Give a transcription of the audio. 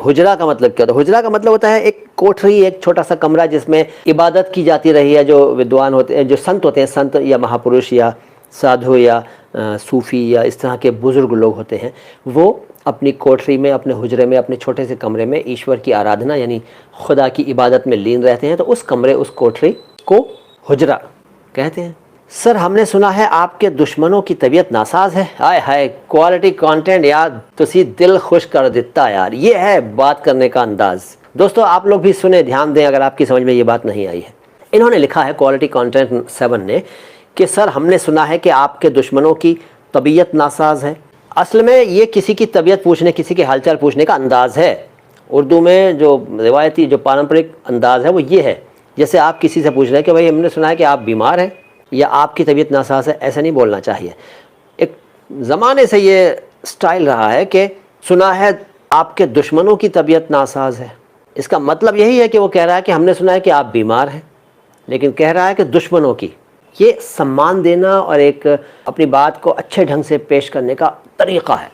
حجرہ کا مطلب کیا ہوتا ہے؟ حجرہ کا مطلب ہوتا ہے ایک کوٹھری، ایک چھوٹا سا کمرہ جس میں عبادت کی جاتی رہی ہے. جو ودوان ہوتے ہیں، جو سنت ہوتے ہیں، سنت یا مہاپروش یا سادھو یا صوفی یا اس طرح کے بزرگ لوگ ہوتے ہیں، وہ اپنی کوٹھری میں، اپنے حجرے میں، اپنے چھوٹے سے کمرے میں ایشور کی آرادھنا یعنی خدا کی عبادت میں لین رہتے ہیں. تو اس کمرے، اس کوٹھری کو حجرہ کہتے ہیں. سر ہم نے سنا ہے آپ کے دشمنوں کی طبیعت ناساز ہے. ہائے ہائے، کوالٹی کانٹینٹ یار، تسی دل خوش کر دیتا یار. یہ ہے بات کرنے کا انداز. دوستو آپ لوگ بھی سنیں، دھیان دیں اگر آپ کی سمجھ میں یہ بات نہیں آئی ہے. انہوں نے لکھا ہے کوالٹی کانٹینٹ 7 نے کہ سر ہم نے سنا ہے کہ آپ کے دشمنوں کی طبیعت ناساز ہے. اصل میں یہ کسی کی طبیعت پوچھنے، کسی کے حال چال پوچھنے کا انداز ہے. اردو میں جو روایتی، جو پارمپرک انداز ہے وہ یہ ہے، جیسے آپ کسی سے پوچھ رہے ہیں کہ بھائی ہم نے سنا ہے کہ آپ بیمار ہیں یا آپ کی طبیعت ناساز ہے. ایسا نہیں بولنا چاہیے. ایک زمانے سے یہ سٹائل رہا ہے کہ سنا ہے آپ کے دشمنوں کی طبیعت ناساز ہے. اس کا مطلب یہی ہے کہ وہ کہہ رہا ہے کہ ہم نے سنا ہے کہ آپ بیمار ہیں، لیکن کہہ رہا ہے کہ دشمنوں کی. یہ سمان دینا اور ایک اپنی بات کو اچھے ڈھنگ سے پیش کرنے کا طریقہ ہے.